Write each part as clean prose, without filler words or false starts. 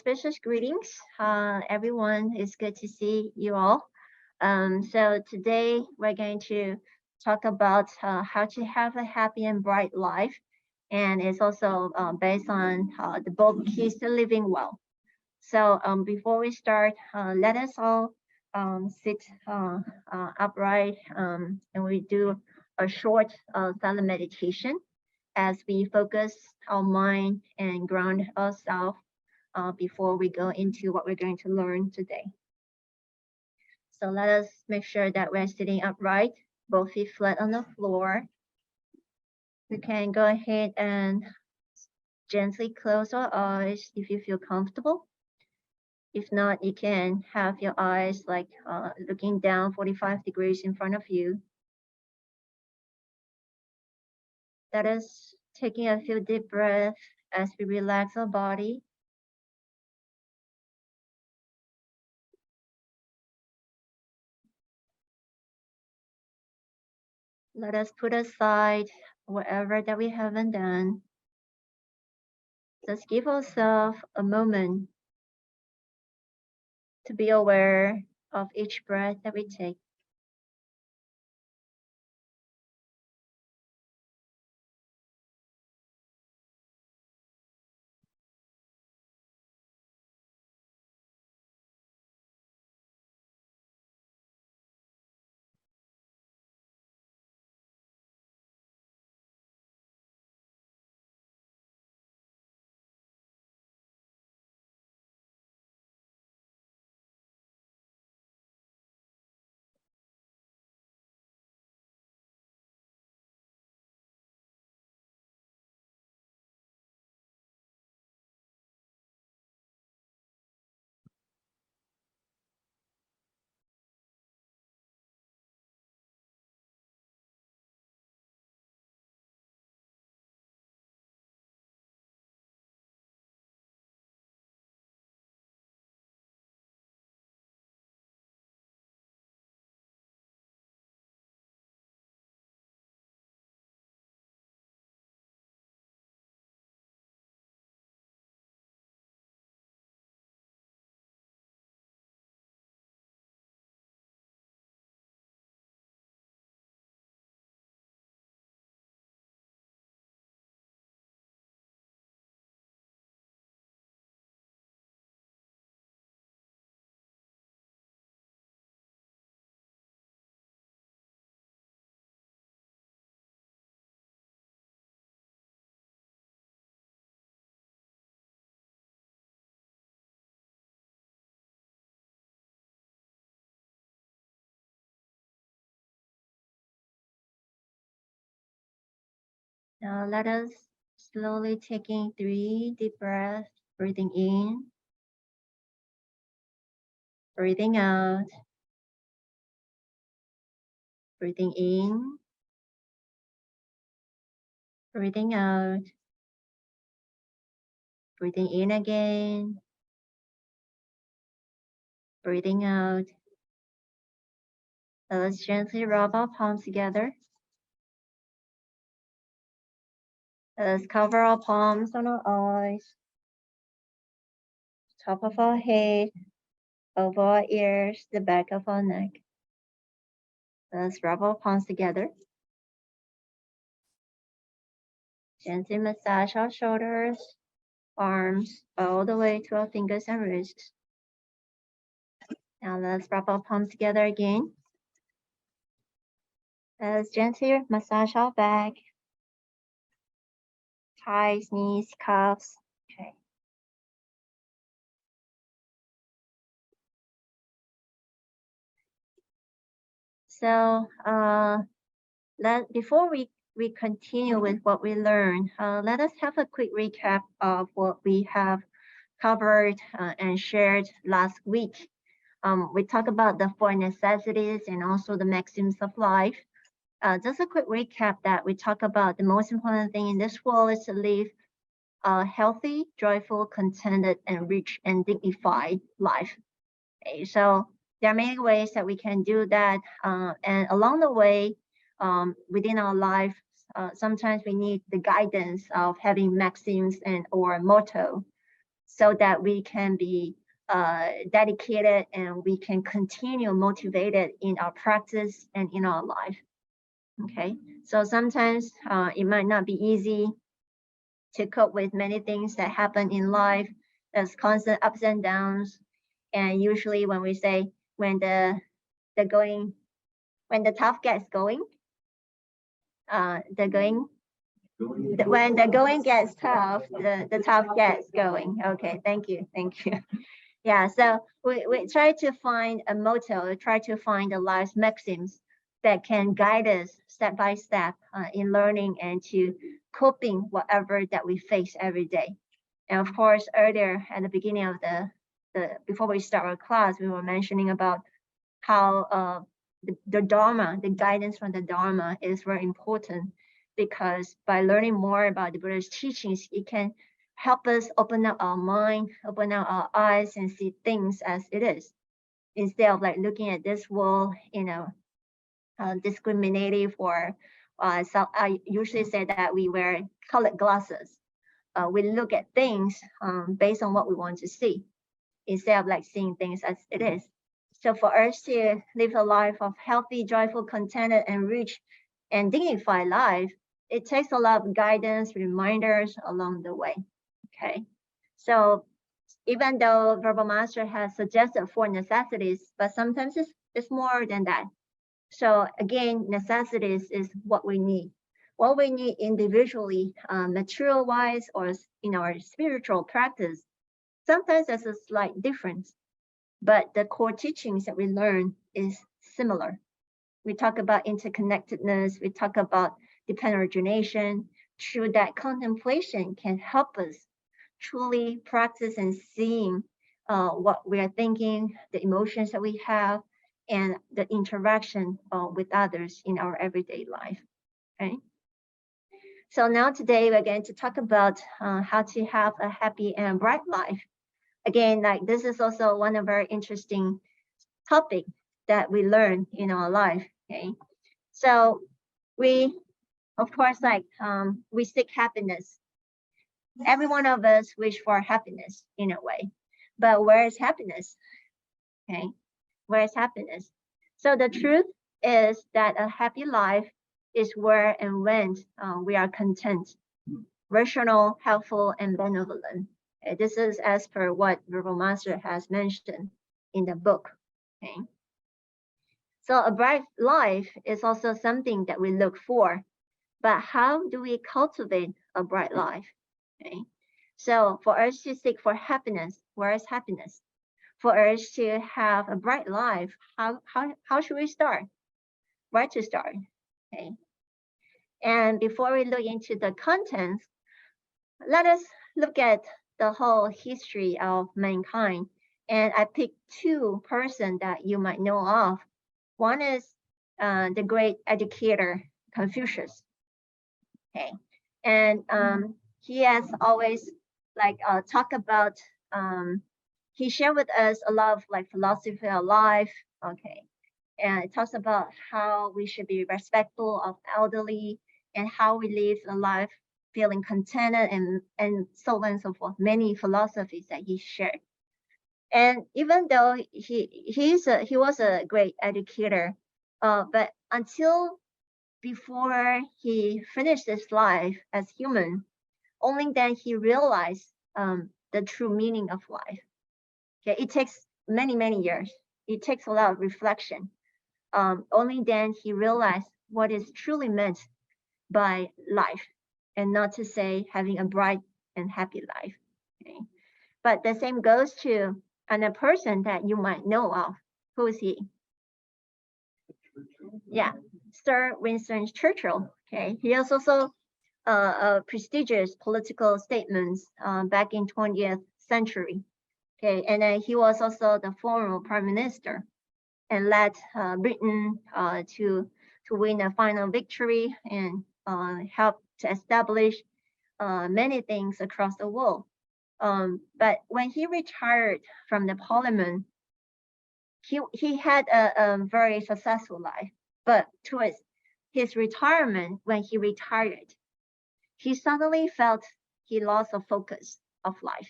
auspicious greetings, everyone. It's good to see you all. So today we're going to talk about how to have a happy and bright life, and it's also based on the book Keys to Living Well. So before we start, let us all sit upright, and we do a short silent meditation as we focus our mind and ground ourselves before we go into what we're going to learn today. So let us make sure that we're sitting upright, both feet flat on the floor. We can go ahead and gently close our eyes if you feel comfortable. If not, you can have your eyes like looking down 45 degrees in front of you. Let us taking a few deep breaths as we relax our body. Let us put aside whatever that we haven't done. Just give ourselves a moment to be aware of each breath that we take. Now let us slowly taking 3 deep breaths, breathing in, breathing out, breathing in, breathing out, breathing in again, breathing out. Now let's gently rub our palms together. Let's cover our palms on our eyes, top of our head, over our ears, the back of our neck. Let's rub our palms together. Gently massage our shoulders, arms, all the way to our fingers and wrists. Now let's rub our palms together again. Let's gently massage our back, thighs, knees, calves. Okay. So before we continue with what we learned, let us have a quick recap of what we have covered and shared last week. We talked about the 4 necessities and also the maxims of life. Just a quick recap that we talk about the most important thing in this world is to live a healthy, joyful, contented, and rich and dignified life. Okay, so there are many ways that we can do that, and along the way, within our life, sometimes we need the guidance of having maxims and or motto. so that we can be dedicated and we can continue motivated in our practice and in our life. Okay, so sometimes it might not be easy to cope with many things that happen in life. There's constant ups and downs, and usually when we say when the tough gets going, when the going gets tough, the tough gets going. Okay, thank you. Yeah, so we try to find a motto, try to find the life maxims that can guide us step by step in learning and to coping whatever that we face every day. And of course, earlier at the beginning of before we start our class, we were mentioning about how the Dharma, the guidance from the Dharma is very important, because by learning more about the Buddha's teachings, it can help us open up our mind, open up our eyes, and see things as it is, instead of like looking at this world, discriminative, or so I usually say that we wear colored glasses. We look at things based on what we want to see, instead of like seeing things as it is. So for us to live a life of healthy, joyful, contented, and rich and dignified life, it takes a lot of guidance, reminders along the way. Okay, so even though Verbal Master has suggested 4 necessities, but sometimes it's more than that. So again, necessities is what we need. What we need individually, material-wise, or in our spiritual practice, sometimes there's a slight difference, but the core teachings that we learn is similar. We talk about interconnectedness, we talk about dependent origination. Through that, contemplation can help us truly practice and seeing what we are thinking, the emotions that we have, and the interaction with others in our everyday life. Okay. So now today we're going to talk about how to have a happy and bright life. Again, like this is also one of very interesting topic that we learn in our life. Okay, so we, of course, like we seek happiness. Every one of us wish for happiness in a way, but where is happiness? Okay, where is happiness? So the truth is that a happy life is where and when we are content, rational, helpful, and benevolent. Okay, this is as per what Verbal Master has mentioned in the book. Okay. So a bright life is also something that we look for, but how do we cultivate a bright life? Okay. So for us to seek for happiness, where is happiness? For us to have a bright life, how should we start? Where to start? Okay. And before we look into the contents, let us look at the whole history of mankind. And I picked 2 persons that you might know of. One is the great educator Confucius. Okay, and he has always like talk about. He shared with us a lot of like philosophy of life. Okay, and it talks about how we should be respectful of elderly and how we live a life feeling contented and so on and so forth. Many philosophies that he shared. And even though he was a great educator, but until before he finished his life as human, only then he realized the true meaning of life. Okay, it takes many years. It takes a lot of reflection. Only then he realized what is truly meant by life, and not to say having a bright and happy life. Okay, but the same goes to another person that you might know of. Who is he? Yeah, Sir Winston Churchill. Okay, he has also prestigious political statements back in 20th century. Okay, and then he was also the former prime minister and led Britain to win a final victory and help to establish many things across the world. But when he retired from the parliament, he had a very successful life. But towards his retirement, when he retired, he suddenly felt he lost a focus of life.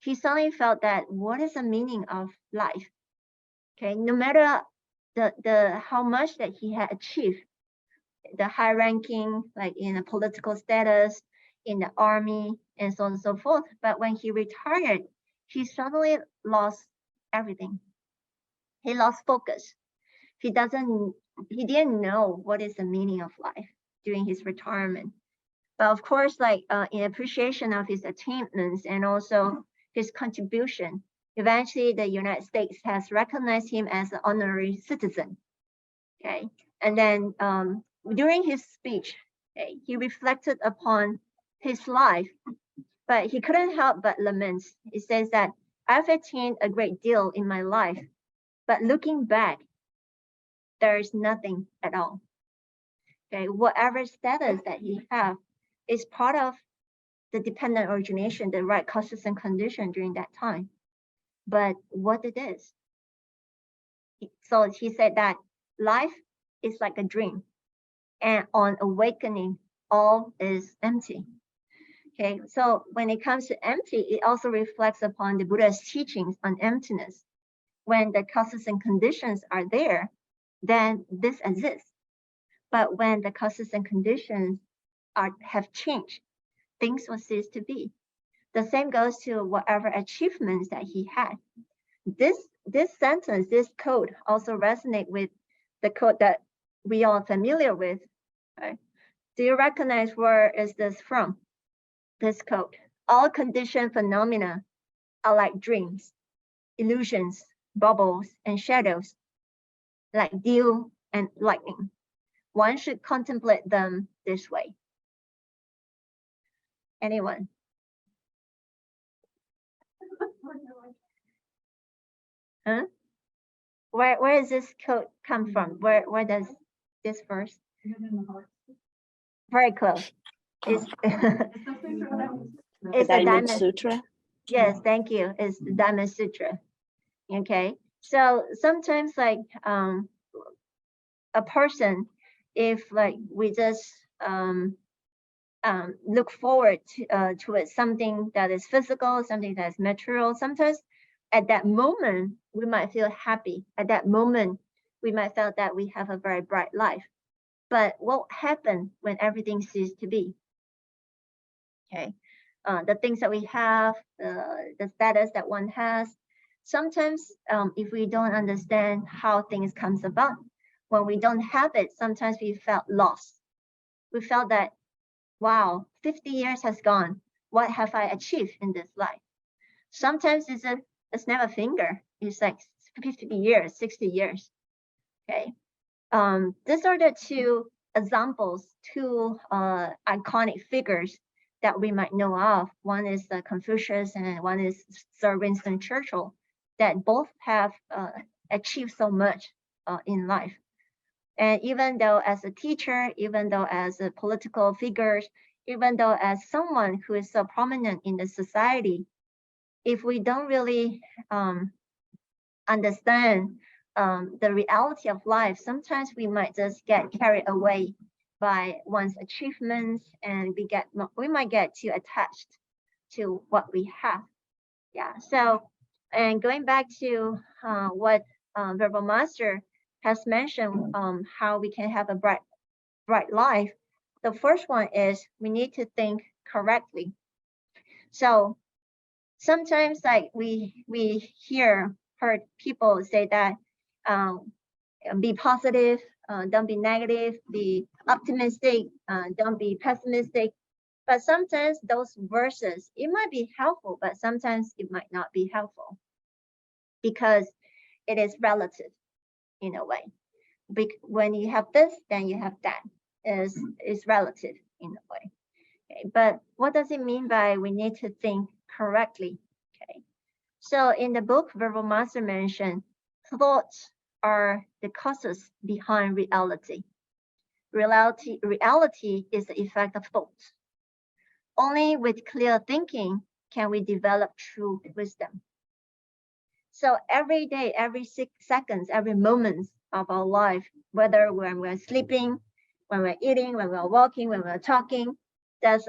he suddenly felt that what is the meaning of life? Okay, no matter the how much that he had achieved, the high ranking, like in a political status, in the army, and so on and so forth. But when he retired, he suddenly lost everything. He lost focus. He didn't know what is the meaning of life during his retirement. But of course, like in appreciation of his achievements and also his contribution, eventually the United States has recognized him as an honorary citizen. Okay, and then during his speech, okay, he reflected upon his life, but he couldn't help but lament. He says that I've attained a great deal in my life, but looking back, there is nothing at all. Okay, whatever status that he have is part of the dependent origination, the right causes and condition during that time. But what it is? So he said that life is like a dream, and on awakening, all is empty. Okay, so when it comes to empty, it also reflects upon the Buddha's teachings on emptiness. When the causes and conditions are there, then this exists. But when the causes and conditions have changed, things will cease to be. The same goes to whatever achievements that he had. This sentence, this quote also resonate with the quote that we are familiar with. Okay? Do you recognize where is this from? This quote: all conditioned phenomena are like dreams, illusions, bubbles, and shadows, like dew and lightning. One should contemplate them this way. Anyone? Huh? Where does this quote come from? Where does this verse? Very close. It's it's the Diamond Sutra. Yes, thank you. It's the Diamond Sutra. Okay, so sometimes like a person, if like we just look forward to it, something that is physical, something that is material, sometimes at that moment we might feel happy. At that moment we might feel that we have a very bright life. But what happens when everything ceases to be? Okay, the things that we have, the status that one has. Sometimes, if we don't understand how things comes about, when we don't have it, sometimes we felt lost. We felt that, wow, 50 years has gone. What have I achieved in this life? Sometimes it's a snap of finger. It's like 50 years, 60 years. Okay, these are the two examples, two iconic figures that we might know of. One is Confucius and one is Sir Winston Churchill, that both have achieved so much in life. And even though as a teacher, even though as a political figures, even though as someone who is so prominent in the society, if we don't really understand the reality of life, sometimes we might just get carried away by one's achievements, and we might get too attached to what we have. Yeah. So, and going back to what Verbal Master has mentioned, how we can have a bright life. The first one is we need to think correctly. So sometimes, like we heard people say that be positive, don't be negative, be optimistic, don't be pessimistic. But sometimes those verses, it might be helpful, but sometimes it might not be helpful because it is relative in a way. When you have this, then you have that. Is relative in a way. Okay, but what does it mean by we need to think correctly? Okay, so in the book, Verbal Master mentioned thoughts are the causes behind reality. Reality is the effect of thoughts. Only with clear thinking can we develop true wisdom. So every day, every 6 seconds, every moment of our life, whether when we're sleeping, when we're eating, when we're walking, when we're talking, there's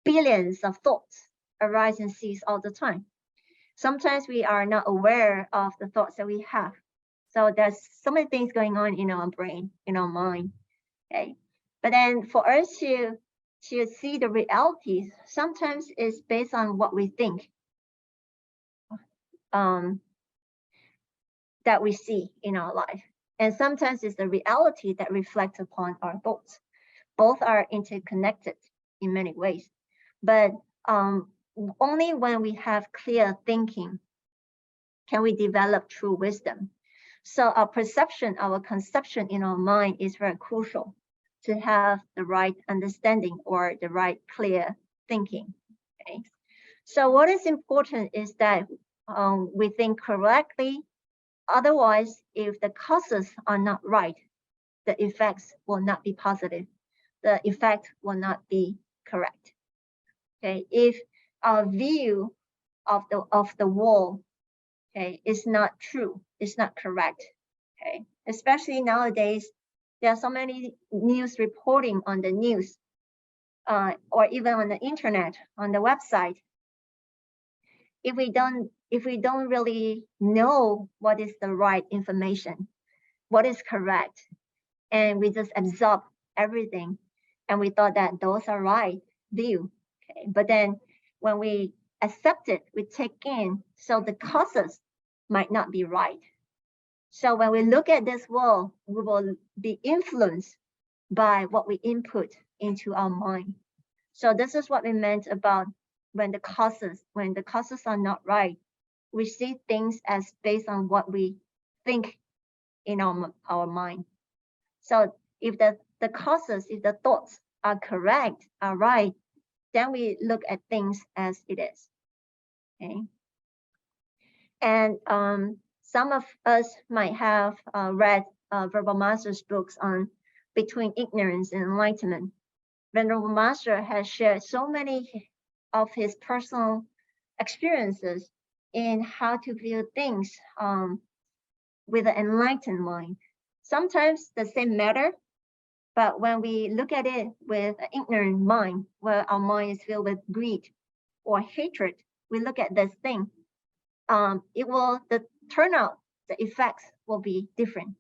billions of thoughts arise and cease all the time. Sometimes we are not aware of the thoughts that we have. So there's so many things going on in our brain, in our mind. Okay. But then for us to see the realities, sometimes it's based on what we think um, that we see in our life. And sometimes it's the reality that reflects upon our thoughts. Both are interconnected in many ways. But only when we have clear thinking can we develop true wisdom. So our perception, our conception in our mind is very crucial to have the right understanding or the right clear thinking. Okay. So what is important is that we think correctly. Otherwise, if the causes are not right, the effects will not be positive. The effect will not be correct. Okay, if our view of the world, okay, is not true, is not correct. Okay, especially nowadays, there are so many news reporting on the news, or even on the internet, on the website. If we don't really know what is the right information, what is correct, and we just absorb everything, and we thought that those are right view. Okay, but then when we accept it, we take in, so the causes might not be right. So when we look at this world, we will be influenced by what we input into our mind. So this is what we meant about when the causes are not right, we see things as based on what we think in our mind. So if the causes, if the thoughts are correct, are right, then we look at things as it is. Okay. And some of us might have read Verbal Master's books on Between Ignorance and Enlightenment. Venerable Master has shared so many of his personal experiences in how to view things with an enlightened mind. Sometimes the same matter, but when we look at it with an ignorant mind, where our mind is filled with greed or hatred, we look at this thing, the turnout, the effects will be different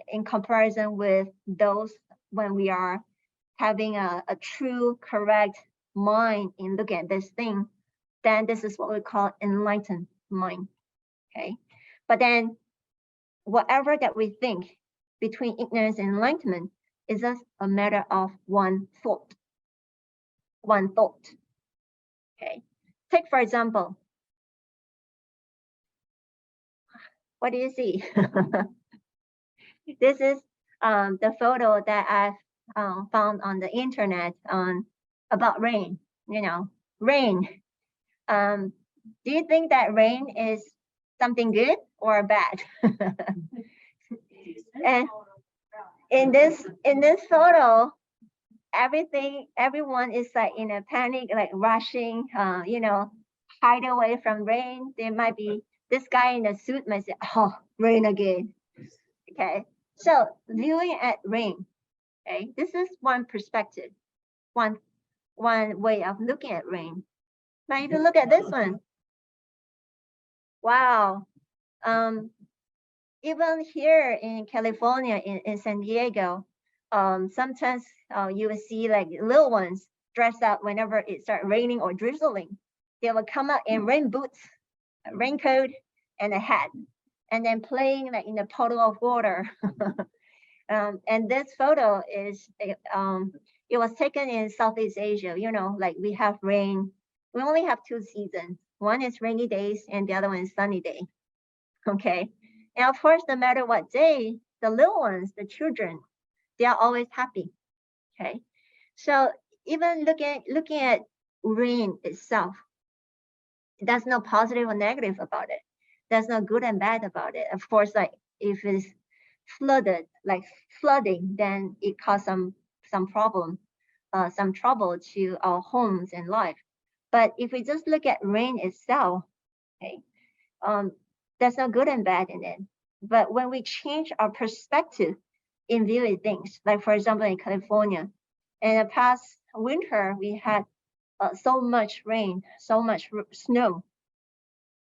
in comparison with those when we are having a true, correct mind in looking at this thing. Then this is what we call enlightened mind. Okay, but then whatever that we think between ignorance and enlightenment is just a matter of one thought. One thought. Okay. Take for example, what do you see? This is the photo that I've found on the internet about rain. You know, rain. Do you think that rain is something good or bad? And in this photo, everyone is like in a panic, like rushing, hide away from rain. There might be this guy in a suit might say, "Oh, rain again." Okay, so viewing at rain. Okay, this is one perspective, one way of looking at rain. Now, if you look at this one, wow. Even here in California, in San Diego, sometimes you will see like little ones dressed up whenever it starts raining or drizzling. They will come out in rain boots, a raincoat, and a hat, and then playing like in a puddle of water. And this photo is, it was taken in Southeast Asia. Like we have rain. We only have two seasons. One is rainy days, and the other one is sunny day. Okay. And of course, no matter what day, the little ones, the children, they are always happy. Okay. So even looking at rain itself, there's no positive or negative about it. There's no good and bad about it. Of course, like if it's flooded, like flooding, then it caused some problem, some trouble to our homes and life. But if we just look at rain itself, okay, there's no good and bad in it. But when we change our perspective in viewing things, like for example in California, in the past winter we had so much rain, so much snow.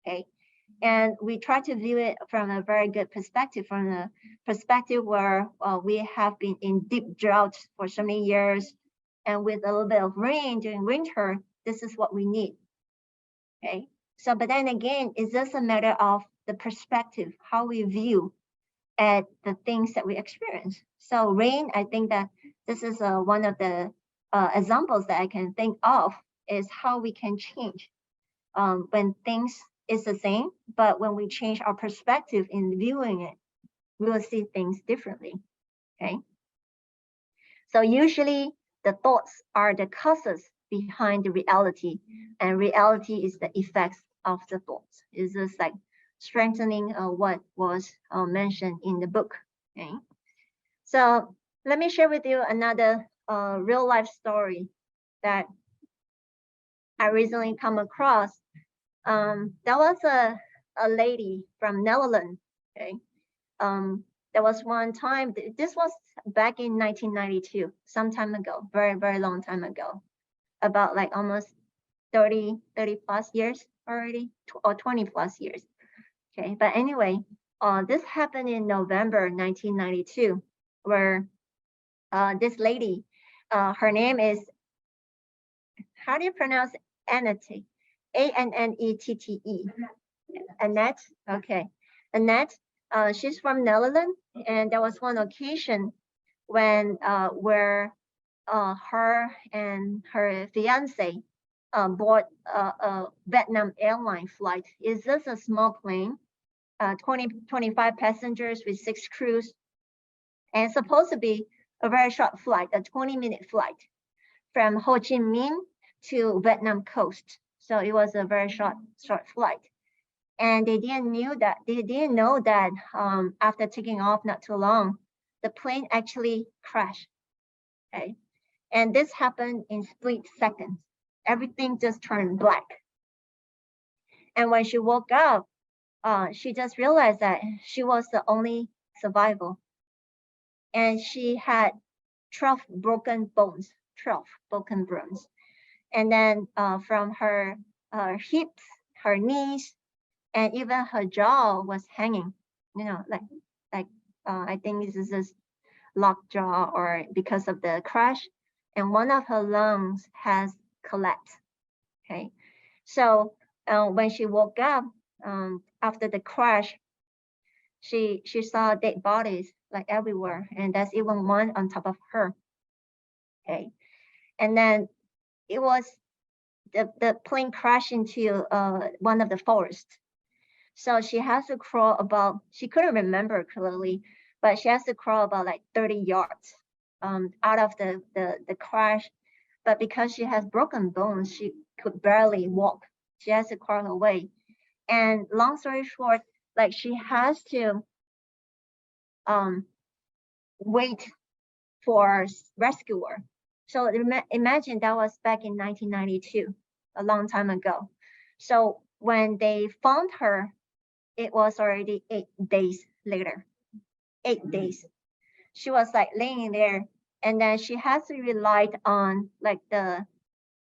Okay. And we try to view it from a very good perspective, from the perspective where we have been in deep drought for so many years, and with a little bit of rain during winter, this is what we need. Okay. So, but then again, it's just a matter of the perspective, how we view at the things that we experience. So rain, I think that this is one of the examples that I can think of, is how we can change when things is the same, but when we change our perspective in viewing it, we will see things differently. Okay. So usually the thoughts are the causes behind the reality, and reality is the effects of the thoughts. It's just like strengthening what was mentioned in the book. Okay. So let me share with you another real life story that I recently come across. There was a lady from Netherlands. Okay. There was one time, this was back in 1992, some time ago, very, very long time ago, about like almost 30 plus years already, or 20 plus years. Okay. But anyway, this happened in November 1992, where this lady, her name is, how do you pronounce Annette? Annette. Annette. Okay. Annette. She's from Netherlands, and there was one occasion when where her and her fiance bought a Vietnam airline flight. It's just a small plane, 25 passengers with 6 crews, and supposed to be a very short flight, a 20-minute flight from Ho Chi Minh to Vietnam coast. So it was a very short flight. And they didn't know that after taking off not too long, the plane actually crashed. Okay. And this happened in split seconds. Everything just turned black. And when she woke up, she just realized that she was the only survivor. And she had 12 broken bones, 12 broken bones. And then from her hips, her knees, and even her jaw was hanging, like I think this is this locked jaw, or because of the crash, and one of her lungs has collapsed. Okay. So when she woke up after the crash, she saw dead bodies like everywhere, and there's even one on top of her. Okay. And then it was the plane crashed into one of the forests. So she has to crawl about, she couldn't remember clearly, but she has to crawl about like 30 yards out of the crash. But because she has broken bones, she could barely walk. She has to crawl away. And long story short, like she has to wait for rescuer. So imagine that was back in 1992, a long time ago. So when they found her, it was already 8 days later. 8 days. She was like laying there, and then she has to rely on like the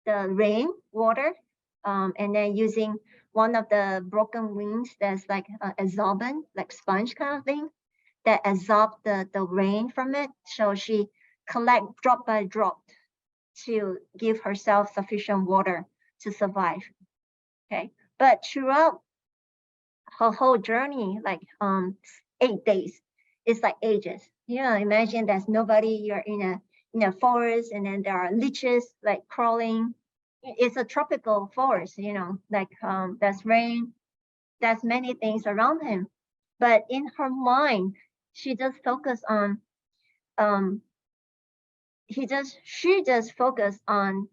rain water, and then using one of the broken wings that's like absorbent, like sponge kind of thing, that absorb the rain from it. So she collect drop by drop to give herself sufficient water to survive. Okay, but throughout her whole journey, like 8 days, it's like ages. Imagine there's nobody. You're in a forest, and then there are leeches like crawling. It's a tropical forest, like there's rain, there's many things around him. But in her mind, she just focused on she just focused on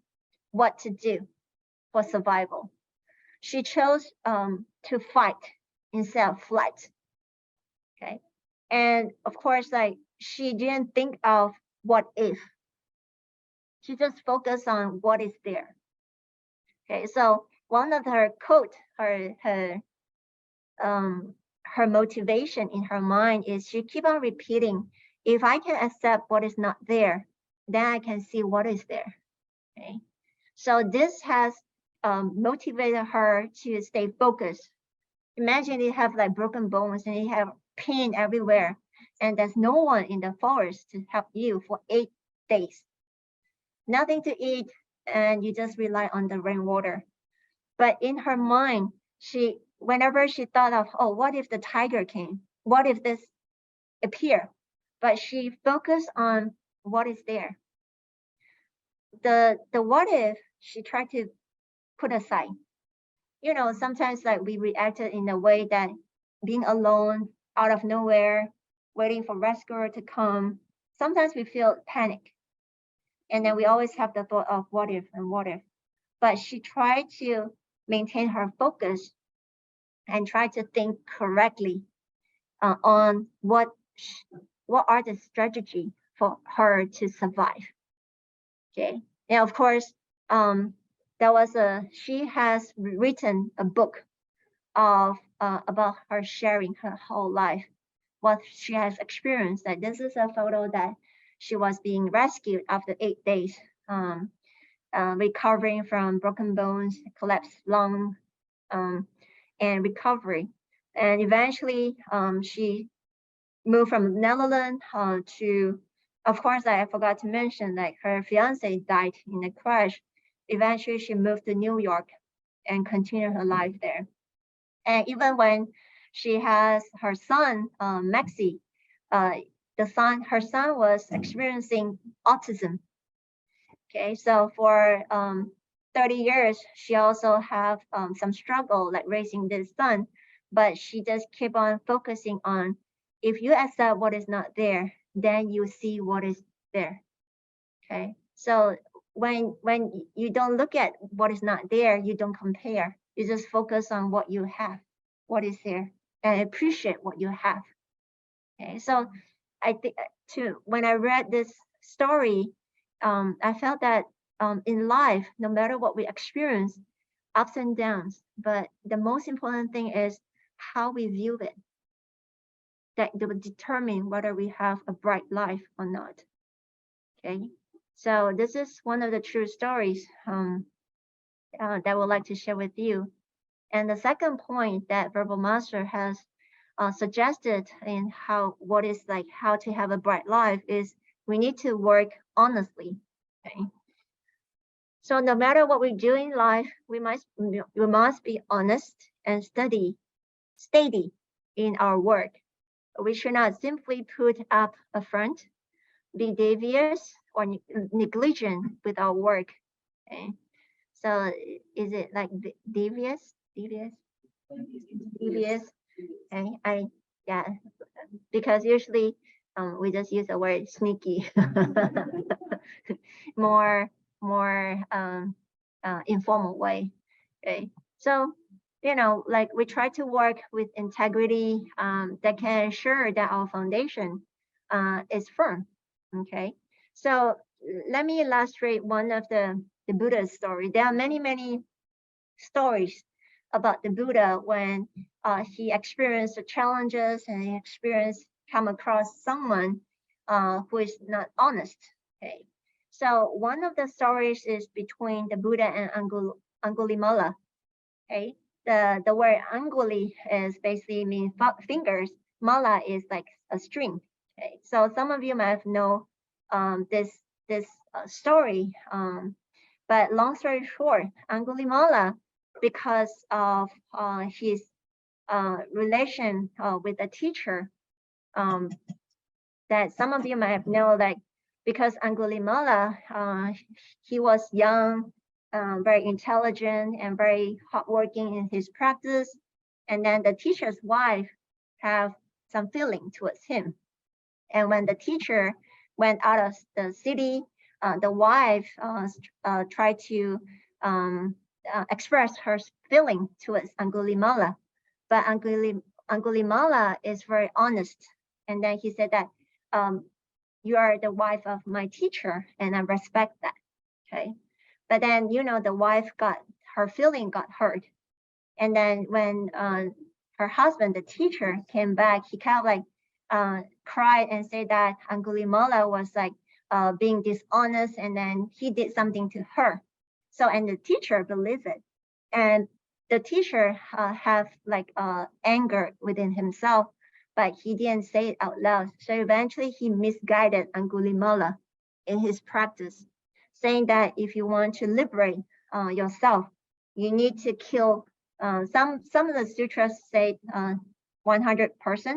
what to do for survival. She chose to fight instead of flight. Okay. And of course, like she didn't think of what if. She just focused on what is there. Okay. So one of her quote, her motivation in her mind is she keep on repeating, if I can accept what is not there, then I can see what is there. Okay. So this has motivated her to stay focused Imagine you have like broken bones and you have pain everywhere, and there's no one in the forest to help you for 8 days. Nothing to eat, and you just rely on the rainwater. But in her mind, whenever she thought of, oh, what if the tiger came? What if this appear? But she focused on what is there. The what if she tried to put aside. Sometimes like we reacted in a way that being alone, out of nowhere, waiting for rescuer to come. Sometimes we feel panic. And then we always have the thought of what if and what if. But she tried to maintain her focus and try to think correctly on what are the strategy for her to survive. Okay, and of course, she has written a book of about her sharing her whole life, what she has experienced. Like this is a photo that she was being rescued after 8 days, recovering from broken bones, collapsed lung, and recovery. And eventually, she moved from Netherlands to, of course, I forgot to mention, like her fiance died in a crash. Eventually, she moved to New York and continued her life there. And even when she has her son, Maxie, her son was experiencing autism. Okay, so for 30 years, she also have some struggle like raising this son, but she just keep on focusing on, if you accept what is not there, then you see what is there. Okay, so when you don't look at what is not there, you don't compare. You just focus on what you have, what is there, and appreciate what you have. Okay, so I think too, when I read this story, I felt that in life, no matter what we experience, ups and downs, but the most important thing is how we view it. That will determine whether we have a bright life or not. Okay, so this is one of the true stories that I would like to share with you. And the second point that Verbal Master has suggested in how to have a bright life is we need to work honestly. Okay. So no matter what we do in life, we must be honest and steady in our work. We should not simply put up a front, be devious or negligent with our work. Okay. So is it like devious? Devious? Okay. Yeah, because usually we just use the word sneaky, more informal way. Okay, so like we try to work with integrity that can ensure that our foundation is firm. Okay, so let me illustrate one of the Buddha's story. There are many stories about the Buddha when he experienced the challenges and he come across someone who is not honest. Okay, so one of the stories is between the Buddha and Angulimala. Okay, the word Anguli is basically mean fingers. Mala is like a string. Okay, so some of you might know this story. But long story short, Angulimala, because of his relation with a teacher, that some of you might know, like because Angulimala, he was young, very intelligent, and very hardworking in his practice. And then the teacher's wife have some feeling towards him. And when the teacher went out of the city, the wife tried to express her feeling towards Angulimala. But Angulimala is very honest. And then he said that you are the wife of my teacher, and I respect that. Okay. But then, the wife her feeling got hurt. And then when her husband, the teacher, came back, he kind of like cried and said that Angulimala was like being dishonest, and then he did something to her. So, and the teacher believed it. And the teacher have like anger within himself, but he didn't say it out loud. So eventually he misguided Angulimala in his practice, saying that if you want to liberate yourself, you need to kill. Some of the sutras say 100%,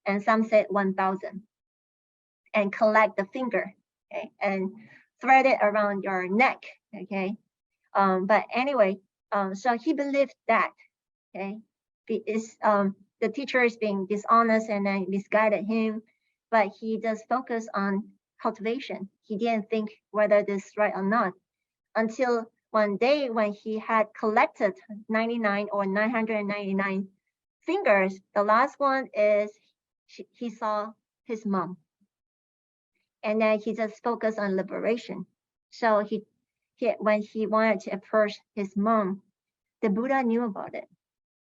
and some say 1,000, and collect the finger, okay, and thread it around your neck, okay. But anyway, so he believed that, okay, the teacher is being dishonest and then misguided him, but he does focus on cultivation. He didn't think whether this is right or not until one day when he had collected 99 or 999 fingers. The last one is he saw his mom, and then he just focused on liberation. So when he wanted to approach his mom, the Buddha knew about it,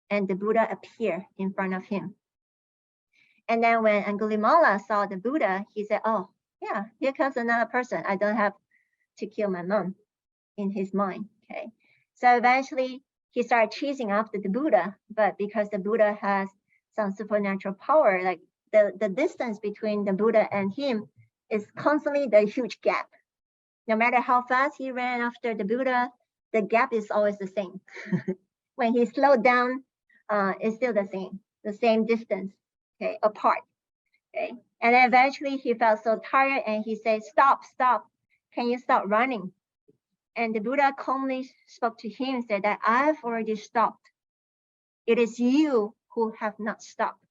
and the Buddha appeared in front of him. And then when Angulimala saw the Buddha, he said, "Oh, yeah, here comes another person. I don't have to kill my mom," in his mind. Okay. So eventually he started chasing after the Buddha, but because the Buddha has some supernatural power, like the distance between the Buddha and him is constantly the huge gap. No matter how fast he ran after the Buddha, the gap is always the same. When he slowed down, it's still the same distance, okay, apart. Okay. And then eventually he felt so tired and he said, "Stop, stop. Can you stop running?" And the Buddha calmly spoke to him and said that I've already stopped. It is you who have not stopped.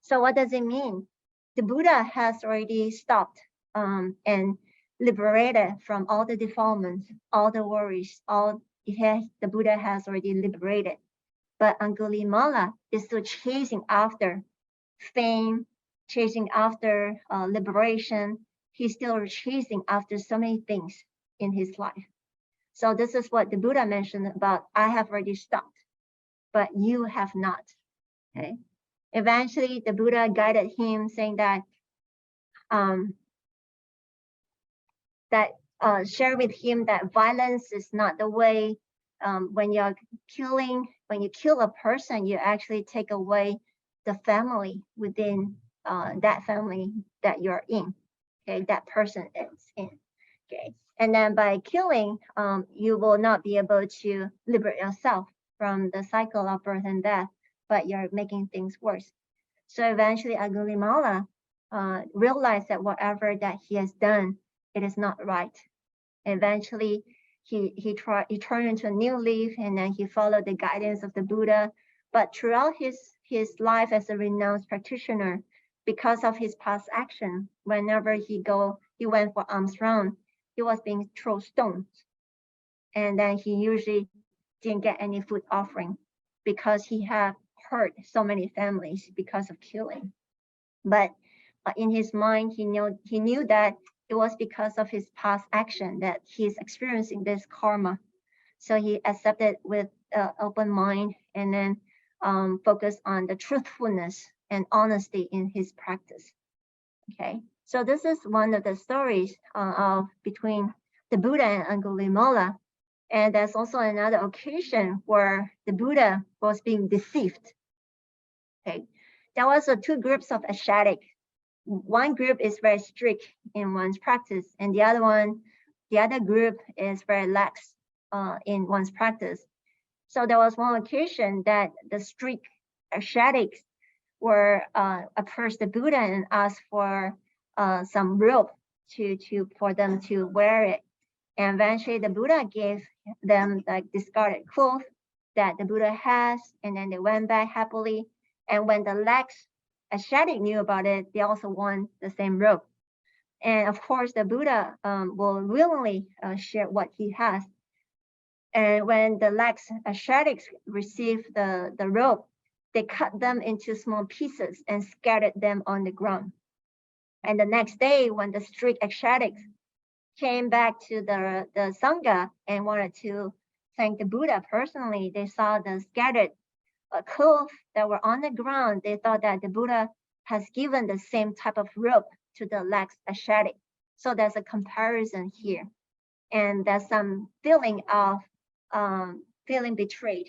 So what does it mean? The Buddha has already stopped and liberated from all the defilements, all the worries, the Buddha has already liberated. But Angulimala is still chasing after fame, chasing after liberation. He's still chasing after so many things in his life. So this is what the Buddha mentioned about, I have already stopped, but you have not. Okay. Eventually, the Buddha guided him, saying that share with him that violence is not the way. When you kill a person, you actually take away the family within that family that you're in. Okay, that person is in. Okay, and then by killing, you will not be able to liberate yourself from the cycle of birth and death, but you're making things worse. So eventually, Angulimala realized that whatever that he has done, it is not right. Eventually, he turned into a new leaf, and then he followed the guidance of the Buddha. But throughout his life as a renowned practitioner, because of his past action, whenever he went for alms round, he was being thrown stones, and then he usually didn't get any food offering because he had hurt so many families because of killing. But in his mind, he knew that it was because of his past action that he's experiencing this karma. So he accepted with an open mind and then focused on the truthfulness and honesty in his practice. Okay, so this is one of the stories between the Buddha and Angulimala. And there's also another occasion where the Buddha was being deceived. Okay, there was two groups of ascetics. One group is very strict in one's practice, and the other group is very lax in one's practice. So there was one occasion that the strict ascetics were approached the Buddha and asked for some rope for them to wear it. And eventually the Buddha gave them like discarded clothes that the Buddha has, and then they went back happily. And when the lax ascetic knew about it, they also want the same robe. And of course, the Buddha will willingly share what he has. And when the lax ascetics received the robe, they cut them into small pieces and scattered them on the ground. And the next day, when the strict ascetics came back to the Sangha and wanted to thank the Buddha personally, they saw the scattered clothes that were on the ground. They thought that the Buddha has given the same type of robe to the lax ascetic. So there's a comparison here. And there's some feeling of feeling betrayed,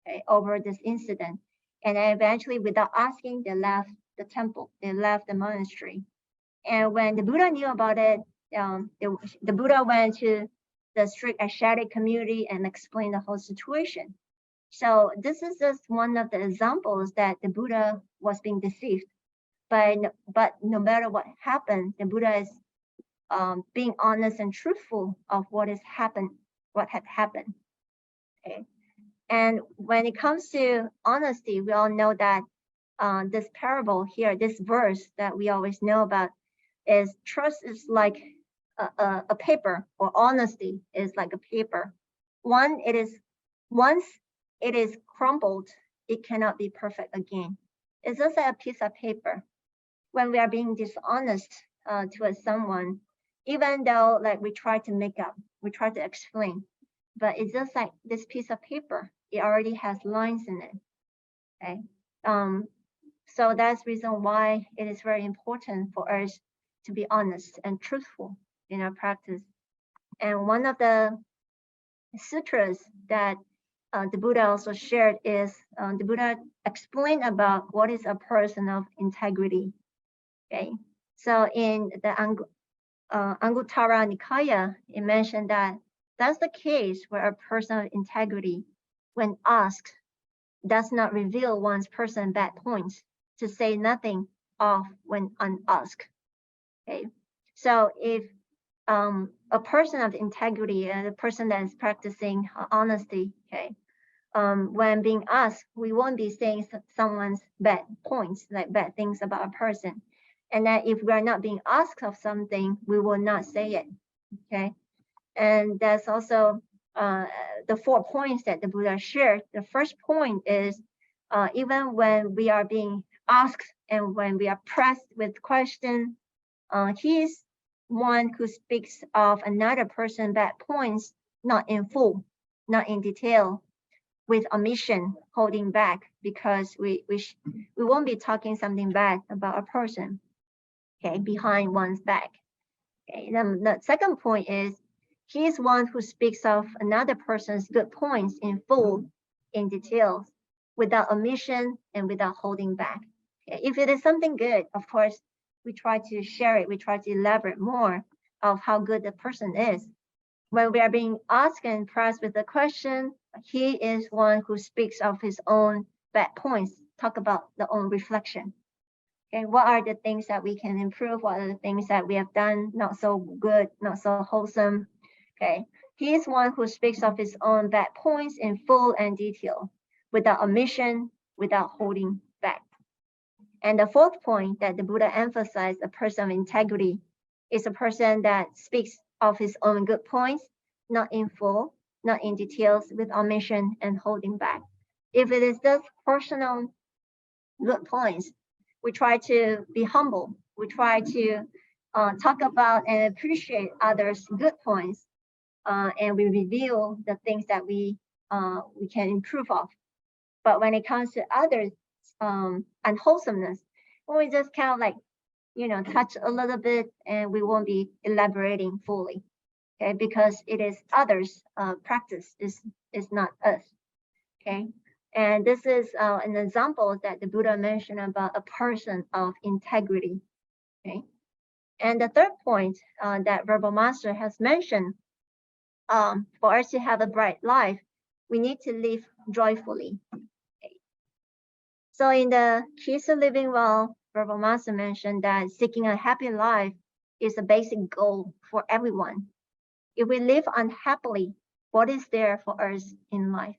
okay, over this incident. And then eventually, without asking, they left the temple, they left the monastery. And when the Buddha knew about it, the Buddha went to the strict ascetic community and explained the whole situation. So this is just one of the examples that the Buddha was being deceived. But no matter what happened, the Buddha is being honest and truthful of what had happened. Okay. And when it comes to honesty, we all know that this parable here, this verse that we always know about, is trust is like a paper, or honesty is like a paper. Once it is crumbled, it cannot be perfect again. It's just like a piece of paper. When we are being dishonest to someone, even though like we try to make up, we try to explain, but it's just like this piece of paper. It already has lines in it. Okay. So that's the reason why it is very important for us to be honest and truthful in our practice. And one of the sutras that the Buddha also shared is the Buddha explained about what is a person of integrity. Okay, so in the Anguttara Nikaya, it mentioned that that's the case where a person of integrity, when asked, does not reveal one's person bad points, to say nothing of when unasked. Okay, so if a person of integrity, a person that is practicing honesty, okay, when being asked, we won't be saying someone's bad points, like bad things about a person. And that if we are not being asked of something, we will not say it. Okay, and that's also the 4 points that the Buddha shared. The first point is even when we are being asked and when we are pressed with questions, he is one who speaks of another person's bad points, not in full, not in detail, with omission, holding back, because we won't be talking something bad about a person, okay, behind one's back. Okay, then the second point is he is one who speaks of another person's good points in full, in details, without omission and without holding back. Okay, if it is something good, of course, we try to share it, we try to elaborate more of how good the person is. When we are being asked and pressed with a question, he is one who speaks of his own bad points, talk about the own reflection. Okay, what are the things that we can improve? What are the things that we have done not so good, not so wholesome? Okay, he is one who speaks of his own bad points in full and detail, without omission, without holding back. And the fourth point that the Buddha emphasized, a person of integrity, is a person that speaks of his own good points, not in full, not in details, with omission and holding back. If it is just personal good points, we try to be humble. We try to talk about and appreciate others' good points, and we reveal the things that we can improve of. But when it comes to others' unwholesomeness, we just kind of like, touch a little bit, and we won't be elaborating fully, okay? Because it is others' practice, is not us, okay? And this is an example that the Buddha mentioned about a person of integrity, okay? And the third point that Verbal Master has mentioned, for us to have a bright life, we need to live joyfully. Okay. So in the Keys to Living Well, Verbal Master mentioned that seeking a happy life is a basic goal for everyone. If we live unhappily, what is there for us in life?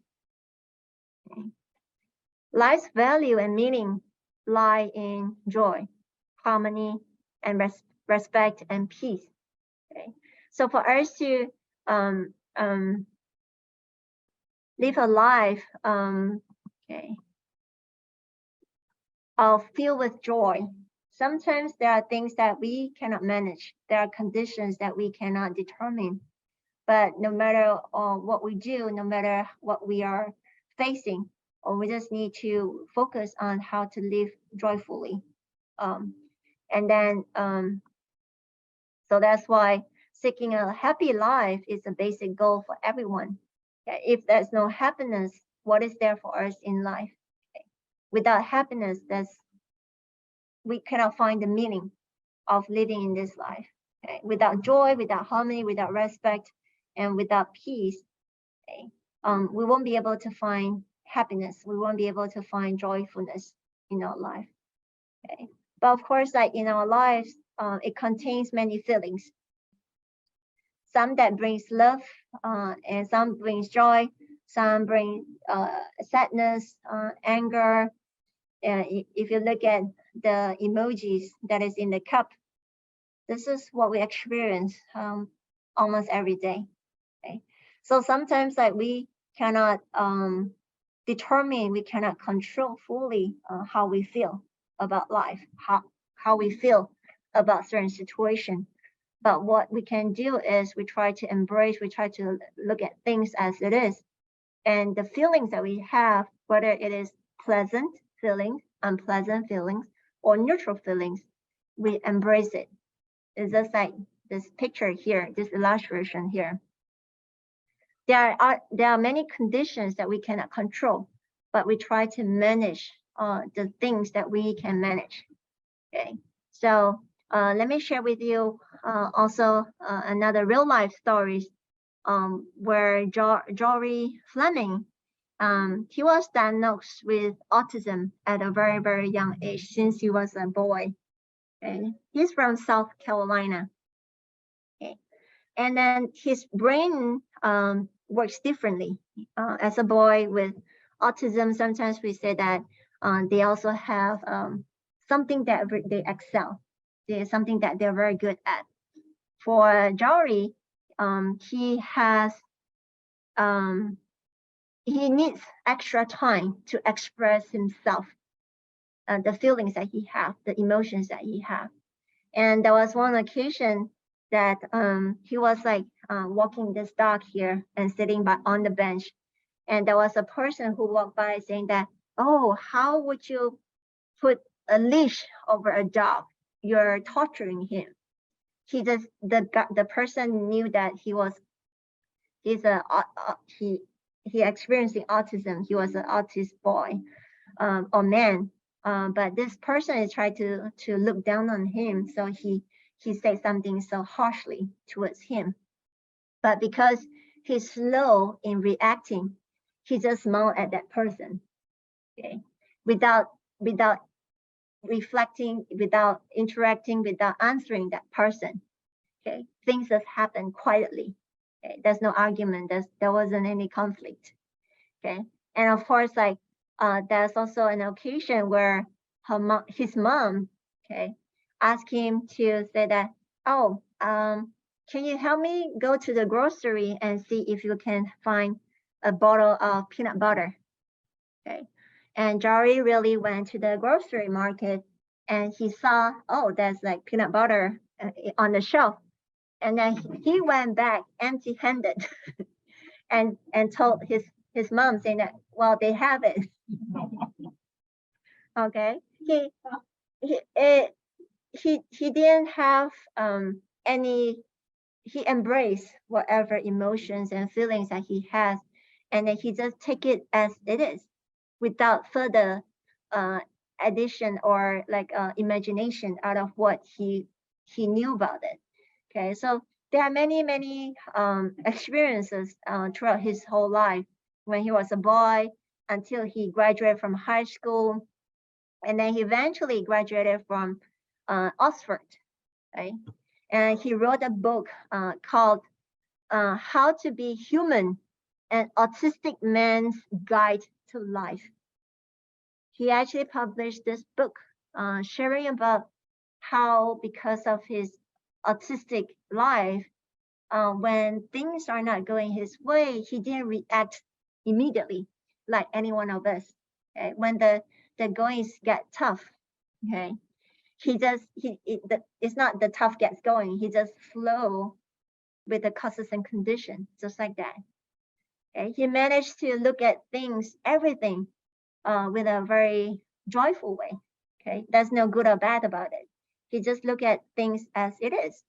Okay. Life's value and meaning lie in joy, harmony, and respect and peace. Okay, so for us to live a life filled with joy, sometimes there are things that we cannot manage. There are conditions that we cannot determine. But no matter what we do, no matter what we are facing, or we just need to focus on how to live joyfully. And then, so that's why seeking a happy life is a basic goal for everyone. Okay? If there's no happiness, what is there for us in life? Okay? Without happiness, we cannot find the meaning of living in this life. Okay? Without joy, without harmony, without respect, and without peace, okay? We won't be able to find happiness. We won't be able to find joyfulness in our life. Okay? But of course, like in our lives, it contains many feelings. Some that brings love, and some brings joy. Some bring sadness, anger. If you look at the emojis that is in the cup, this is what we experience almost every day. Okay? So sometimes like we cannot determine, we cannot control fully how we feel about life, how we feel about certain situation. But what we can do is we try to embrace, we try to look at things as it is. And the feelings that we have, whether it is pleasant feelings, unpleasant feelings, or neutral feelings, we embrace it. It's just like this picture here, this illustration here. There are many conditions that we cannot control, but we try to manage the things that we can manage. Okay, so let me share with you also another real life stories where Jory Fleming, he was diagnosed with autism at a very, very young age since he was a boy. Okay? He's from South Carolina. Okay? And then his brain works differently. As a boy with autism, sometimes we say that they also have something that they excel. There's something that they're very good at. For Jory, he has he needs extra time to express himself, the feelings that he has, the emotions that he has. And there was one occasion that he was like walking this dog here and sitting on the bench. And there was a person who walked by saying that, oh, how would you put a leash over a dog? You're torturing him. The person knew that he's a he experiencing autism. He was an autist boy or man. But this person is trying to look down on him, so he said something so harshly towards him. But because he's slow in reacting, he just smiled at that person, okay, without reflecting, without interacting, without answering that person. Okay, things just happen quietly. Okay, there's no argument. There wasn't any conflict. Okay, and of course, like there's also an occasion where his mom, okay, asked him to say that, oh, can you help me go to the grocery and see if you can find a bottle of peanut butter? Okay, and Jory really went to the grocery market and he saw, oh, there's like peanut butter on the shelf, and then he went back empty-handed and told his mom saying that, well, they have it. Okay, he he didn't have any. He embraced whatever emotions and feelings that he has, and then he just take it as it is, without further addition or like imagination out of what he knew about it. Okay, so there are many experiences throughout his whole life, when he was a boy until he graduated from high school, and then he eventually graduated from Oxford, right? And he wrote a book called How to Be Human, an Autistic Man's Guide to Life. He actually published this book sharing about how, because of his autistic life, when things are not going his way, he didn't react immediately like any one of us. Okay? When the goings get tough, okay, it's not the tough gets going. He just flow with the causes and conditions, just like that. Okay? He managed to look at things, everything, with a very joyful way. Okay, there's no good or bad about it. He just look at things as it is.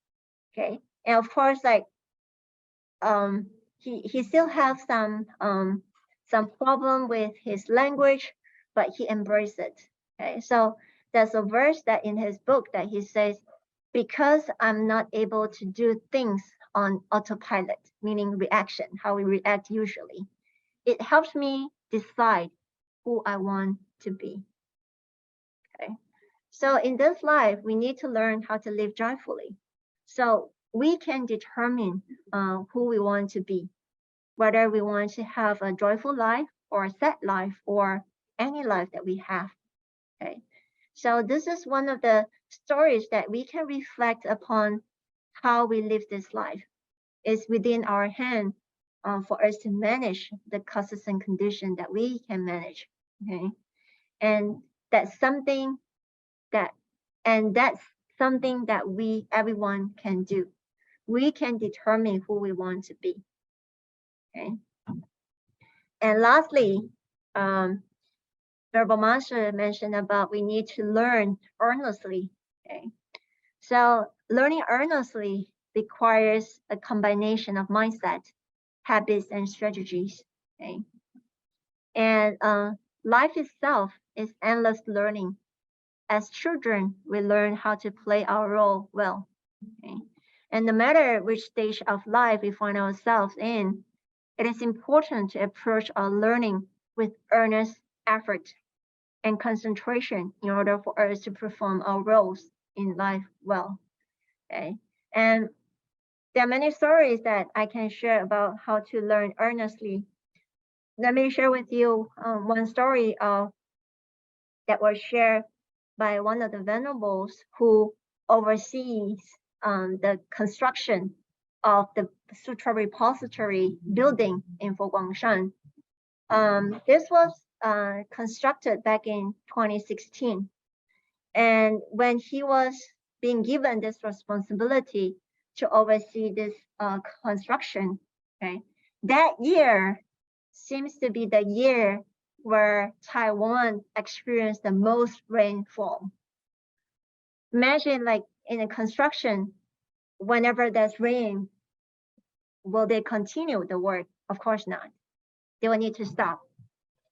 Okay, and of course, like he still have some problem with his language, but he embraced it. Okay, so there's a verse that in his book that he says, because I'm not able to do things on autopilot, meaning reaction, how we react usually, it helps me decide who I want to be. Okay. So in this life, we need to learn how to live joyfully. So we can determine who we want to be, whether we want to have a joyful life or a sad life or any life that we have. Okay. So this is one of the stories that we can reflect upon how we live this life. It's within our hand for us to manage the causes and conditions that we can manage. Okay. And that's something that that's something that everyone can do. We can determine who we want to be. Okay. And lastly, Verbal Master mentioned about we need to learn earnestly. Okay. So learning earnestly requires a combination of mindset, habits, and strategies. Okay. And life itself is endless learning. As children, we learn how to play our role well. Okay. And no matter which stage of life we find ourselves in, it is important to approach our learning with earnest effort and concentration in order for us to perform our roles in life well. Okay. And there are many stories that I can share about how to learn earnestly. Let me share with you one story that was shared by one of the venerables who oversees the construction of the Sutra Repository building in Foguangshan. This was constructed back in 2016. And when he was being given this responsibility to oversee this construction, okay, that year seems to be the year where Taiwan experienced the most rainfall. Imagine like in a construction, whenever there's rain, will they continue the work? Of course not. They will need to stop.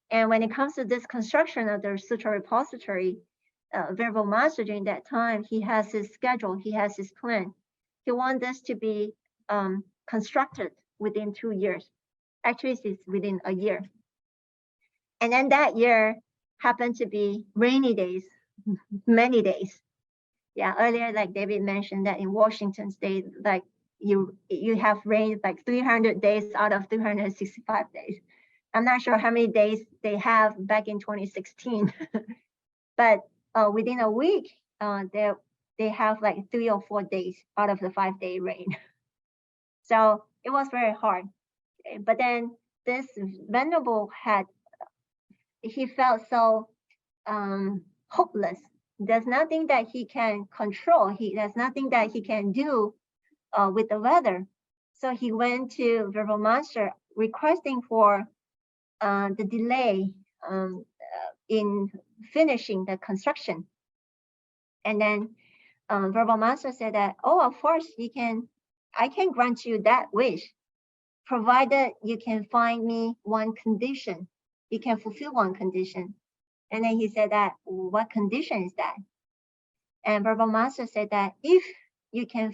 And when it comes to this construction of the Sutra Repository, Verbal Master during that time, he has his schedule, he has his plan. He wants this to be constructed within 2 years. Actually, it's within a year. And then that year happened to be rainy days, many days. Yeah, earlier, like David mentioned that in Washington State, like you have rain like 300 days out of 365 days. I'm not sure how many days they have back in 2016, but within a week, they have like 3 or 4 days out of the 5-day rain. So it was very hard. Okay. But then this venerable he felt so hopeless. There's nothing that he can control. There's nothing that he can do with the weather. So he went to Verbal Master requesting for the delay in finishing the construction. And then Verbal Master said that, oh, of course, I can grant you that wish, provided you can find me one condition. You can fulfill one condition. And then he said that, what condition is that? And Verbal Master said that if you can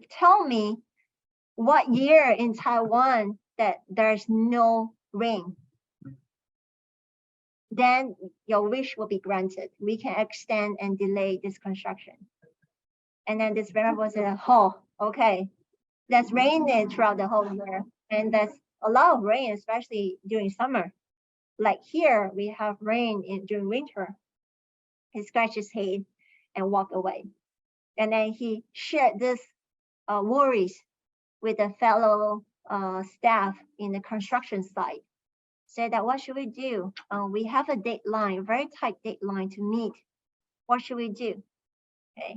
tell me what year in Taiwan that there's no rain, then your wish will be granted. We can extend and delay this construction. And then this venerable said, oh, okay, there's rain throughout the whole year. And there's a lot of rain, especially during summer. Like here, we have rain during winter. He scratched his head and walked away. And then he shared this worries with a fellow staff in the construction site. Said that, what should we do? We have a deadline, a very tight deadline to meet. What should we do? Okay.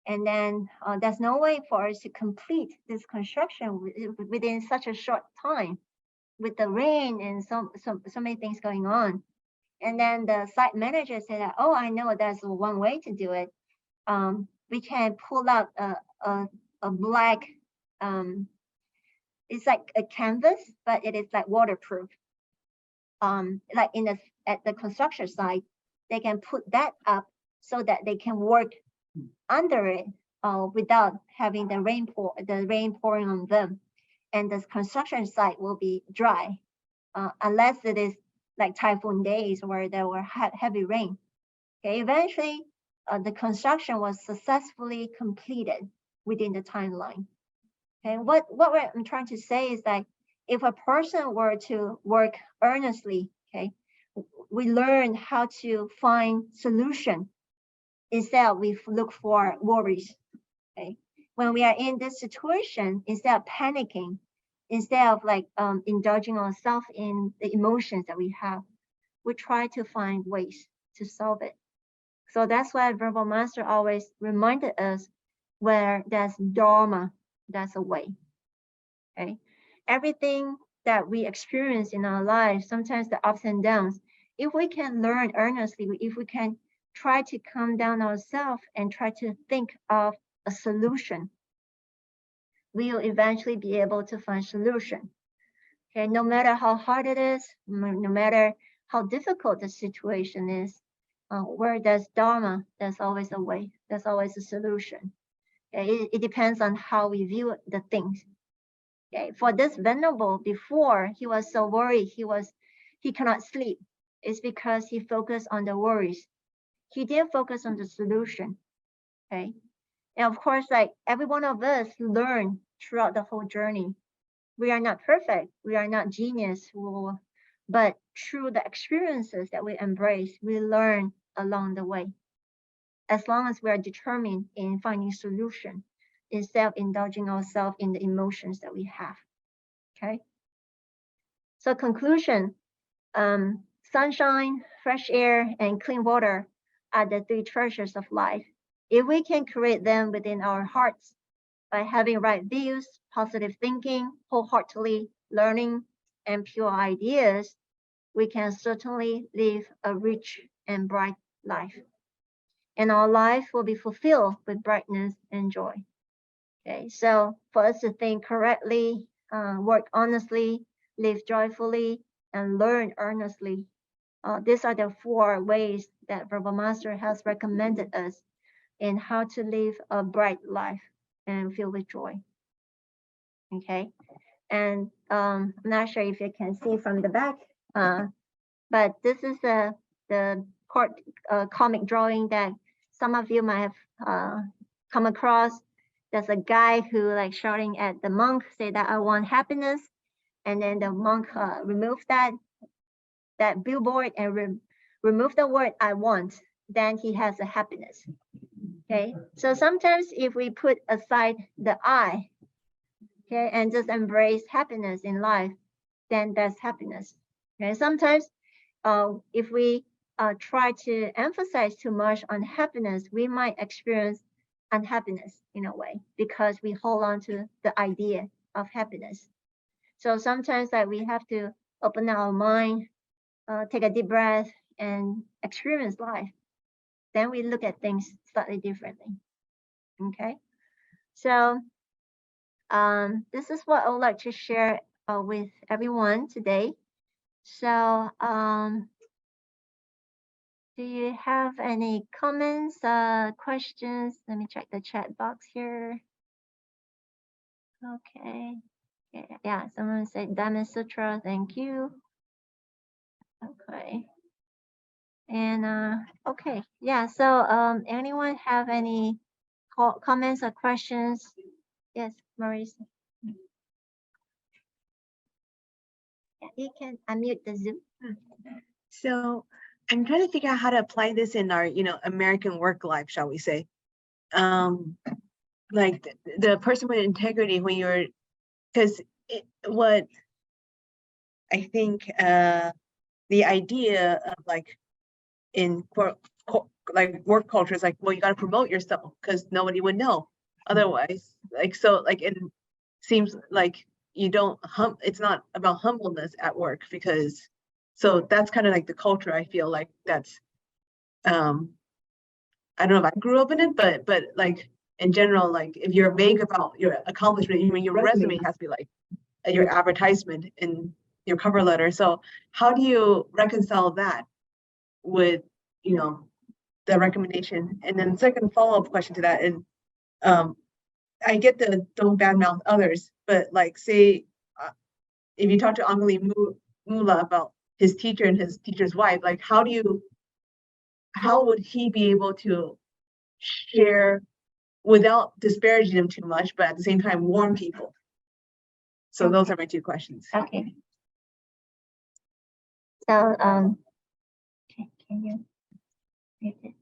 And then there's no way for us to complete this construction within such a short time with the rain and so many things going on. And then the site manager said that, oh, I know there's one way to do it. We can pull out a black It's like a canvas, but it is like waterproof. Like at the construction site, they can put that up so that they can work under it without having the rain pouring on them, and the construction site will be dry unless it is like typhoon days where there were heavy rain. Okay, eventually the construction was successfully completed within the timeline. Okay, what I'm trying to say is that if a person were to work earnestly, okay, we learn how to find solution instead we look for worries. Okay, when we are in this situation, instead of panicking, instead of like indulging ourselves in the emotions that we have, we try to find ways to solve it. So that's why Verbal Master always reminded us where there's dharma, that's a way. Okay, everything that we experience in our lives, sometimes the ups and downs, if we can learn earnestly, if we can try to calm down ourselves and try to think of a solution, we will eventually be able to find solution. Okay, no matter how hard it is, no matter how difficult the situation is, where there's dharma, there's always a way, there's always a solution. Okay, it depends on how we view the things. Okay, for this venerable, before he was so worried, he cannot sleep. It's because he focused on the worries. He didn't focus on the solution. Okay, and of course, like every one of us learn throughout the whole journey. We are not perfect. We are not genius. But through the experiences that we embrace, we learn along the way. As long as we are determined in finding solution, instead of indulging ourselves in the emotions that we have. Okay. So conclusion, sunshine, fresh air, and clean water are the three treasures of life. If we can create them within our hearts by having right views, positive thinking, wholeheartedly learning, and pure ideas, we can certainly live a rich and bright life. And our life will be fulfilled with brightness and joy. Okay, so for us to think correctly, work honestly, live joyfully, and learn earnestly, these are the 4 ways that Verbal Master has recommended us in how to live a bright life and filled with joy. Okay, and I'm not sure if you can see from the back, but this is the comic drawing that some of you might have come across. There's a guy who like shouting at the monk, say that I want happiness, and then the monk removed that billboard and remove the word I want, then he has a happiness. Okay, so sometimes if we put aside the I, okay, and just embrace happiness in life, then that's happiness. Okay, sometimes if we try to emphasize too much on happiness, we might experience unhappiness in a way because we hold on to the idea of happiness. So sometimes that we have to open our mind, take a deep breath, and experience life. Then we look at things slightly differently. Okay, so this is what I would like to share with everyone today. So do you have any comments, questions? Let me check the chat box here. Okay. Yeah, someone said Dhamma Sutra, thank you. Okay. And okay, yeah, so anyone have any comments or questions? Yes, Maurice. Yeah, you can unmute the Zoom. So I'm trying to figure out how to apply this in our, American work life, shall we say. Like the person with integrity when you're, because what I think the idea of like in like work culture is like, well, you got to promote yourself because nobody would know otherwise. Like, so like it seems like you don't it's not about humbleness at work because so that's kind of like the culture. I feel like that's I don't know if I grew up in it, but like in general, like if you're vague about your accomplishment, I mean, your resume has to be like your advertisement in your cover letter. So how do you reconcile that with, the recommendation? And then second follow-up question to that, and I get the don't badmouth others, but like say, if you talk to Angeli Mula about his teacher and his teacher's wife, like how would he be able to share without disparaging them too much, but at the same time warn people? So those are my two questions. Okay. So, okay, can you read it?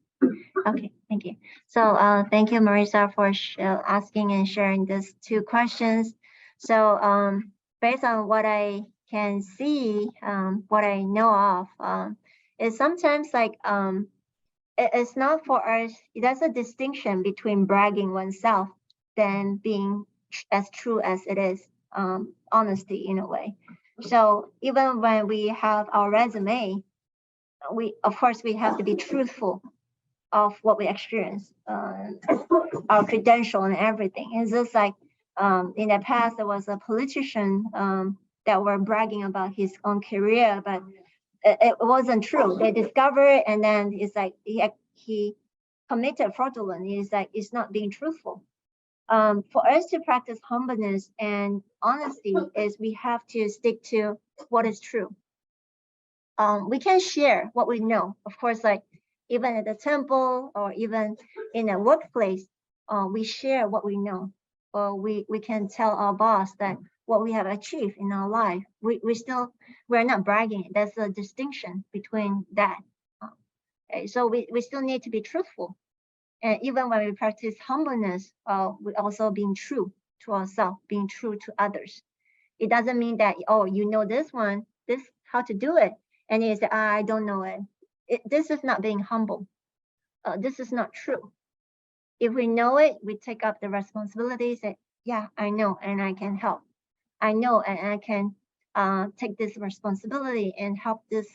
Okay, thank you. So, thank you, Marissa, for asking and sharing these two questions. So, based on what I can see, what I know of, is sometimes like it's not for us. There's a distinction between bragging oneself than being as true as it is, honesty in a way. So even when we have our resume, we of course we have to be truthful of what we experience, our credential and everything. It's just like in the past there was a politician that were bragging about his own career, but it wasn't true. They discovered it, and then it's like he committed fraudulent. It's like it's not being truthful. For us to practice humbleness and honesty is we have to stick to what is true. We can share what we know. Of course, like even at the temple or even in a workplace, we share what we know. Or we can tell our boss that what we have achieved in our life. We're not bragging. There's a distinction between that. Okay, so we still need to be truthful. And even when we practice humbleness, we also being true to ourselves, being true to others. It doesn't mean that, oh, you know this one, this how to do it, and you say, I don't know it. This is not being humble. This is not true. If we know it, we take up the responsibility, say, yeah, I know, and I can help. I know, and I can take this responsibility and help this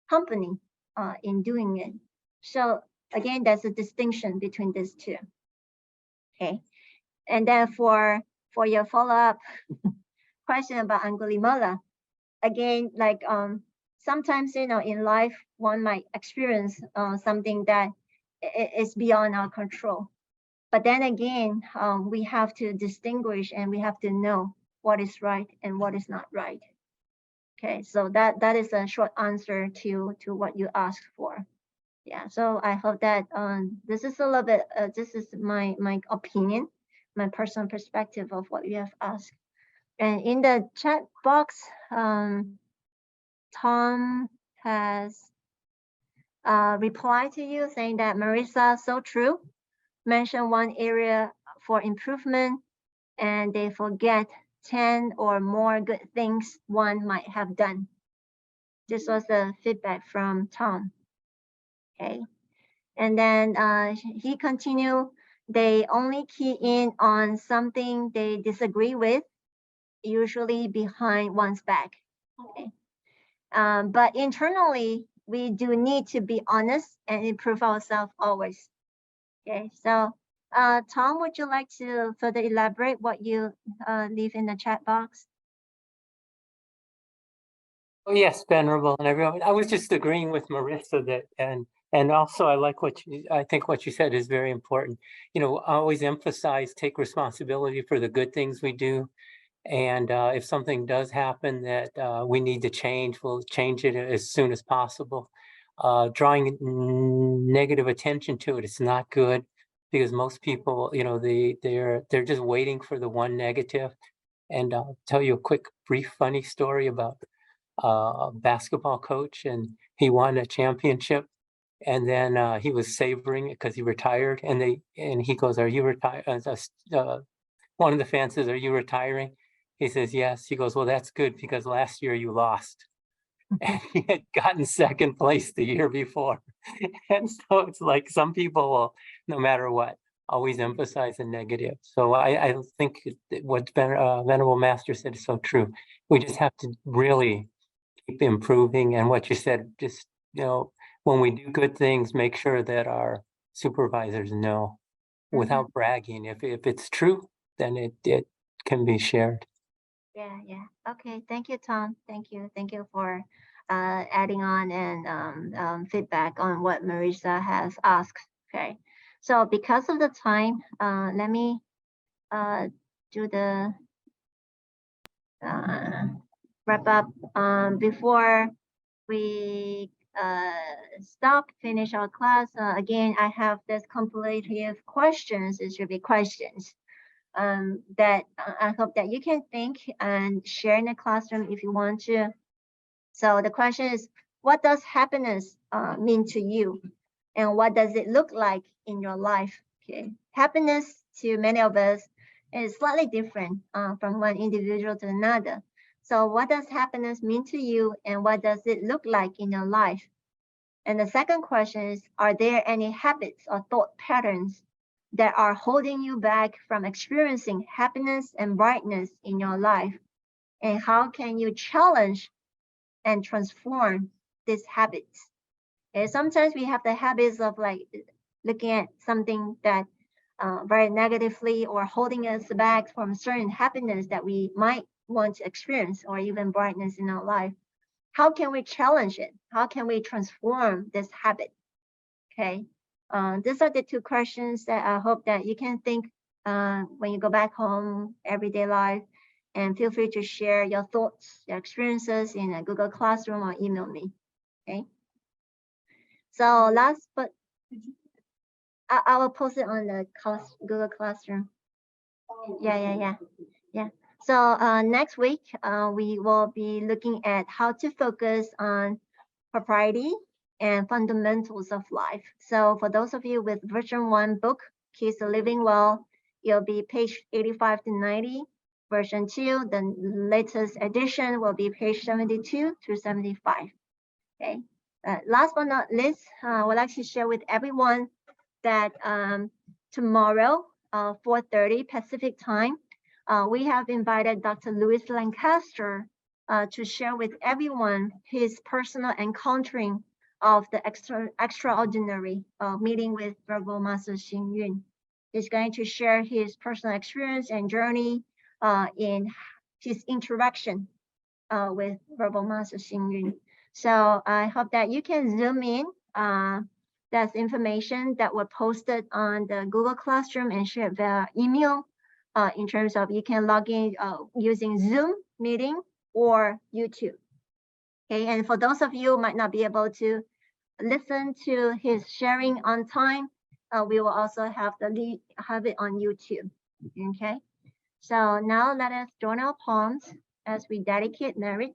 company in doing it. So again, there's a distinction between these two. Okay, and then for your follow-up question about Angulimala, again, like sometimes in life one might experience something that is beyond our control. But then again, we have to distinguish and we have to know what is right and what is not right. Okay, so that is a short answer to what you asked for. Yeah, so I hope that this is a little bit, this is my opinion, my personal perspective of what you have asked. And in the chat box, Tom has replied to you saying that Marissa, so true. Mention one area for improvement and they forget 10 or more good things one might have done. This was the feedback from Tom. Okay. And then he continued, they only key in on something they disagree with, usually behind one's back. Okay. But internally, we do need to be honest and improve ourselves always. Okay, so Tom, would you like to further elaborate what you leave in the chat box? Oh, yes, Venerable and everyone. I was just agreeing with Marissa that, and also I like I think what you said is very important. Always emphasize, take responsibility for the good things we do. And if something does happen that we need to change, we'll change it as soon as possible. Drawing negative attention to it, it's not good because most people, they're just waiting for the one negative. And I'll tell you a quick, brief, funny story about a basketball coach, and he won a championship. And then he was savoring it because he retired. And he goes, "Are you retired?" One of the fans says, "Are you retiring?" He says, "Yes." He goes, "Well, that's good because last year you lost." And he had gotten second place the year before. And so it's like some people will, no matter what, always emphasize the negative. So I think what Venerable Master said is so true. We just have to really keep improving. And what you said, just, when we do good things, make sure that our supervisors know without bragging. If it's true, then it can be shared. Yeah. Okay. Thank you, Tom. Thank you. Thank you for adding on and feedback on what Marisa has asked. Okay. So because of the time, let me do the uh, wrap up before we finish our class. Again, I have this completive questions. It should be questions that I hope that you can think and share in the classroom if you want to. So the question is, what does happiness mean to you? And what does it look like in your life? Okay. Happiness to many of us is slightly different from one individual to another. So what does happiness mean to you and what does it look like in your life? And the second question is, are there any habits or thought patterns that are holding you back from experiencing happiness and brightness in your life? And how can you challenge and transform these habits? And sometimes we have the habits of like looking at something that very negatively or holding us back from certain happiness that we might want to experience or even brightness in our life. How can we challenge it? How can we transform this habit? Okay. These are the two questions that I hope that you can think when you go back home, everyday life, and feel free to share your thoughts, your experiences in a Google Classroom or email me. Okay. So last, but I will post it on the Google Classroom. Yeah. So next week, we will be looking at how to focus on propriety and fundamentals of life. So for those of you with version 1 book, Keys to Living Well, it'll be page 85 to 90. Version 2, the latest edition will be page 72 to 75. Okay. Last but not least, I would like to share with everyone that tomorrow, 4:30 Pacific time, we have invited Dr. Louis Lancaster to share with everyone his personal encountering of the extraordinary meeting with Verbal Master Xing Yun. He's going to share his personal experience and journey in his interaction with Verbal Master Xing Yun. So I hope that you can zoom in. That's information that were posted on the Google Classroom and shared via email in terms of you can log in using Zoom meeting or YouTube. Okay, and for those of you who might not be able to listen to his sharing on time, we will also have it on YouTube. Okay, so now let us join our palms as we dedicate merit.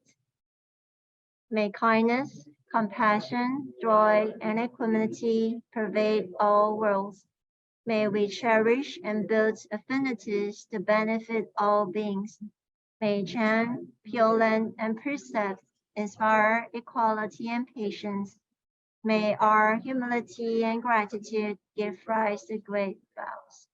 May kindness, compassion, joy, and equanimity pervade all worlds. May we cherish and build affinities to benefit all beings. May Chan, Pure Land, and Precepts inspire equality and patience. May our humility and gratitude give rise to great vows.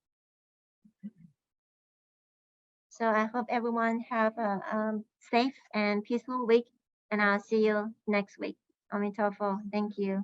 So I hope everyone have a safe and peaceful week, and I'll see you next week. Amitofo. Thank you.